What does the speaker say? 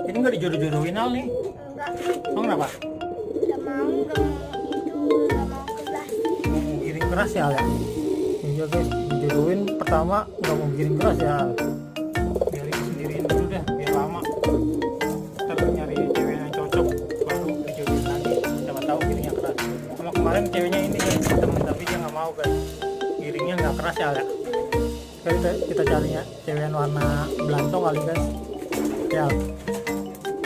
Ini nggak dijodoh-jodohin Al nih. Enggak, Oh kenapa? enggak mau kelas. Mau giring keras ya Al ya? Iya guys, dijodohin pertama nggak mau giring keras ya Al. Biarin sendiriin dulu dah, biar lama. Ntar nyari cewek yang cocok, baru dijodohin lagi. Siapa tahu giringnya keras. Kalau kemarin ceweknya ini temen tapi dia nggak mau guys. Giringnya nggak keras ya Al ya? Sekarang kita carinya cewek yang warna belantong kali guys. Ya Al.